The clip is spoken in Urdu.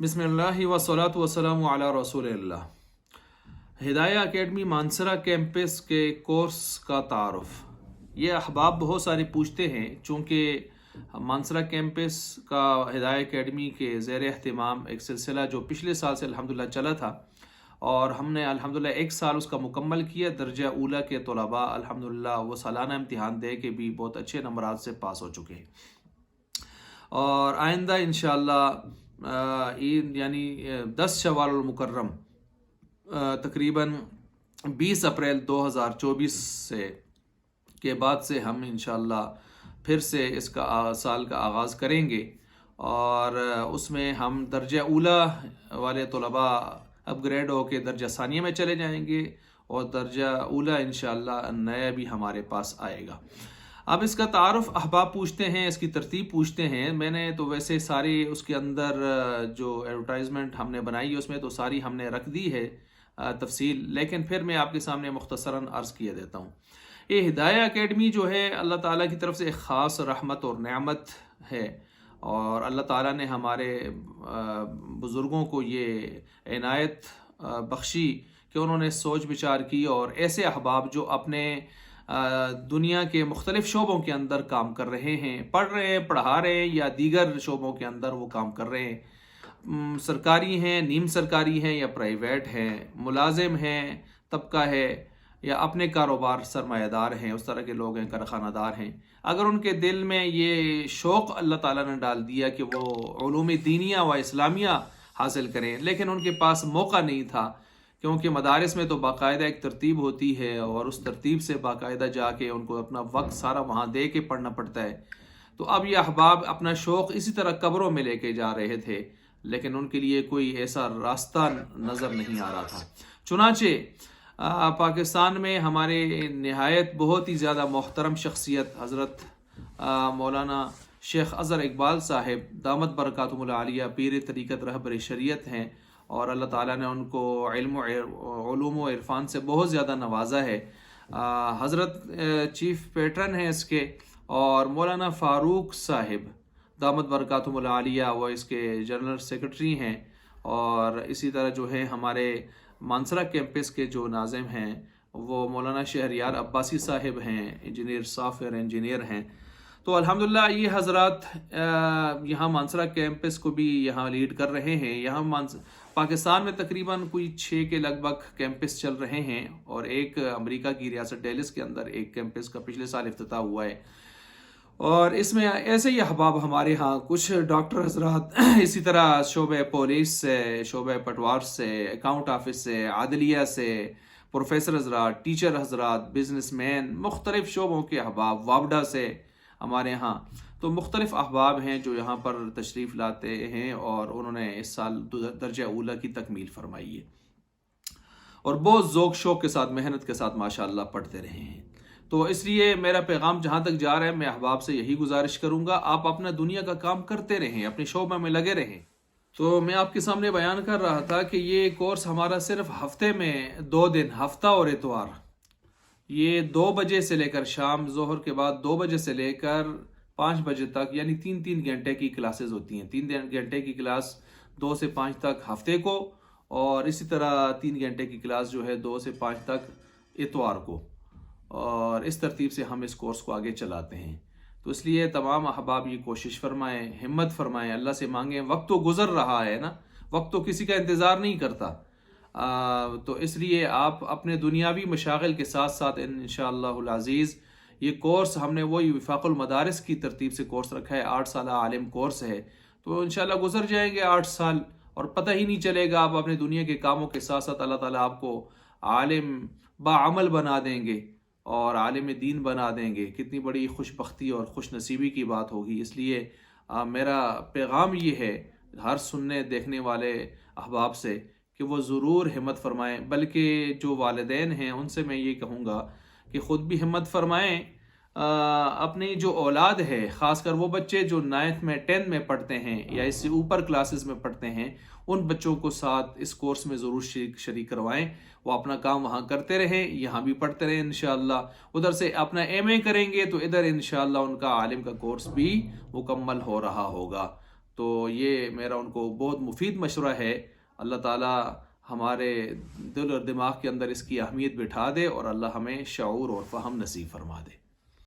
بسم اللہ وصلاۃ وسلام علی رسول اللہ۔ ہدایہ اکیڈمی مانسرا کیمپس کے کورس کا تعارف۔ یہ احباب بہت سارے پوچھتے ہیں، چونکہ مانسرا کیمپس کا ہدایہ اکیڈمی کے زیر اہتمام ایک سلسلہ جو پچھلے سال سے الحمدللہ چلا تھا، اور ہم نے الحمدللہ ایک سال اس کا مکمل کیا۔ درجہ اولیٰ کے طلباء الحمدللہ وہ سالانہ امتحان دے کے بھی بہت اچھے نمبرات سے پاس ہو چکے ہیں، اور آئندہ انشاءاللہ عید یعنی 10 شوال المکرم تقریباً 20 اپریل 2024 سے کے بعد سے ہم انشاءاللہ پھر سے اس کا سال کا آغاز کریں گے، اور اس میں ہم درجہ اولیٰ والے طلباء اپ گریڈ ہو کے درجہ ثانیہ میں چلے جائیں گے، اور درجہ اولیٰ انشاءاللہ نیا بھی ہمارے پاس آئے گا۔ اب اس کا تعارف احباب پوچھتے ہیں، اس کی ترتیب پوچھتے ہیں۔ میں نے تو ویسے ساری اس کے اندر جو ایڈورٹائزمنٹ ہم نے بنائی ہے اس میں تو ساری ہم نے رکھ دی ہے تفصیل، لیکن پھر میں آپ کے سامنے مختصراً عرض کیے دیتا ہوں۔ یہ ہدایہ اکیڈمی جو ہے اللہ تعالیٰ کی طرف سے ایک خاص رحمت اور نعمت ہے، اور اللہ تعالیٰ نے ہمارے بزرگوں کو یہ عنایت بخشی کہ انہوں نے سوچ بچار کی، اور ایسے احباب جو اپنے دنیا کے مختلف شعبوں کے اندر کام کر رہے ہیں، پڑھ رہے ہیں، پڑھا رہے ہیں، یا دیگر شعبوں کے اندر وہ کام کر رہے ہیں، سرکاری ہیں، نیم سرکاری ہیں یا پرائیویٹ ہیں، ملازم ہیں، طبقہ ہے، یا اپنے کاروبار سرمایہ دار ہیں، اس طرح کے لوگ ہیں، کارخانہ دار ہیں۔ اگر ان کے دل میں یہ شوق اللہ تعالیٰ نے ڈال دیا کہ وہ علوم دینیہ و اسلامیہ حاصل کریں، لیکن ان کے پاس موقع نہیں تھا، کیونکہ مدارس میں تو باقاعدہ ایک ترتیب ہوتی ہے، اور اس ترتیب سے باقاعدہ جا کے ان کو اپنا وقت سارا وہاں دے کے پڑھنا پڑتا ہے، تو اب یہ احباب اپنا شوق اسی طرح قبروں میں لے کے جا رہے تھے، لیکن ان کے لیے کوئی ایسا راستہ نظر نہیں آ رہا تھا۔ چنانچہ پاکستان میں ہمارے نہایت بہت ہی زیادہ محترم شخصیت حضرت مولانا شیخ اظہر اقبال صاحب دامت برکاتہم العالیہ پیر طریقت رہبر شریعت ہیں، اور اللہ تعالیٰ نے ان کو علوم و عرفان سے بہت زیادہ نوازا ہے۔ حضرت چیف پیٹرن ہیں اس کے، اور مولانا فاروق صاحب دامت برکاتہم العالیہ وہ اس کے جنرل سیکرٹری ہیں، اور اسی طرح جو ہے ہمارے مانسرا کیمپس کے جو ناظم ہیں وہ مولانا شہریار عباسی صاحب ہیں، انجینئر، سافٹ ویئر انجینئر ہیں۔ تو الحمدللہ یہ حضرات یہاں مانسرا کیمپس کو بھی یہاں لیڈ کر رہے ہیں۔ یہاں پاکستان میں تقریباً کوئی 6 کے لگ بھگ کیمپس چل رہے ہیں، اور ایک امریکہ کی ریاست ڈیلس کے اندر ایک کیمپس کا پچھلے سال افتتاح ہوا ہے، اور اس میں ایسے ہی احباب ہمارے ہاں کچھ ڈاکٹر حضرات اسی طرح شعبہ پولیس سے، شعبہ پٹوار سے، اکاؤنٹ آفس سے، عدلیہ سے، پروفیسر حضرات، ٹیچر حضرات، بزنس مین، مختلف شعبوں کے احباب، وابڈا سے ہمارے ہاں، تو مختلف احباب ہیں جو یہاں پر تشریف لاتے ہیں، اور انہوں نے اس سال درجہ اولیٰ کی تکمیل فرمائی ہے، اور بہت ذوق شوق کے ساتھ، محنت کے ساتھ ماشاءاللہ پڑھتے رہے ہیں۔ تو اس لیے میرا پیغام جہاں تک جا رہا ہے، میں احباب سے یہی گزارش کروں گا، آپ اپنا دنیا کا کام کرتے رہیں، اپنے شعبہ میں لگے رہیں۔ تو میں آپ کے سامنے بیان کر رہا تھا کہ یہ کورس ہمارا صرف ہفتے میں 2 دن، ہفتہ اور اتوار، یہ 2 بجے سے لے کر شام ظہر کے بعد 2 بجے سے لے کر 5 بجے تک، یعنی 3 گھنٹے کی کلاسز ہوتی ہیں۔ 3 گھنٹے کی کلاس 2 سے 5 تک ہفتے کو، اور اسی طرح 3 گھنٹے کی کلاس جو ہے 2 سے 5 تک اتوار کو، اور اس ترتیب سے ہم اس کورس کو آگے چلاتے ہیں۔ تو اس لیے تمام احباب یہ کوشش فرمائیں، ہمت فرمائیں، اللہ سے مانگیں۔ وقت تو گزر رہا ہے نا، وقت تو کسی کا انتظار نہیں کرتا، تو اس لیے آپ اپنے دنیاوی مشاغل کے ساتھ ساتھ انشاءاللہ العزیز یہ کورس ہم نے وہی وفاق المدارس کی ترتیب سے کورس رکھا ہے، 8 سالہ عالم کورس ہے، تو انشاءاللہ گزر جائیں گے 8 سال، اور پتہ ہی نہیں چلے گا، آپ اپنے دنیا کے کاموں کے ساتھ ساتھ اللہ تعالیٰ آپ کو عالم باعمل بنا دیں گے، اور عالم دین بنا دیں گے۔ کتنی بڑی خوش بختی اور خوش نصیبی کی بات ہوگی۔ اس لیے میرا پیغام یہ ہے ہر سننے دیکھنے والے احباب سے کہ وہ ضرور ہمت فرمائیں، بلکہ جو والدین ہیں ان سے میں یہ کہوں گا کہ خود بھی ہمت فرمائیں، اپنی جو اولاد ہے، خاص کر وہ بچے جو 9th میں 10th میں پڑھتے ہیں یا اس سے اوپر کلاسز میں پڑھتے ہیں، ان بچوں کو ساتھ اس کورس میں ضرور شریک کروائیں۔ وہ اپنا کام وہاں کرتے رہیں، یہاں بھی پڑھتے رہیں انشاءاللہ، ادھر سے اپنا ایم اے کریں گے تو ادھر انشاءاللہ ان کا عالم کا کورس بھی مکمل ہو رہا ہوگا۔ تو یہ میرا ان کو بہت مفید مشورہ ہے. اللہ تعالیٰ ہمارے دل اور دماغ کے اندر اس کی اہمیت بٹھا دے اور اللہ ہمیں شعور اور فہم نصیب فرما دے.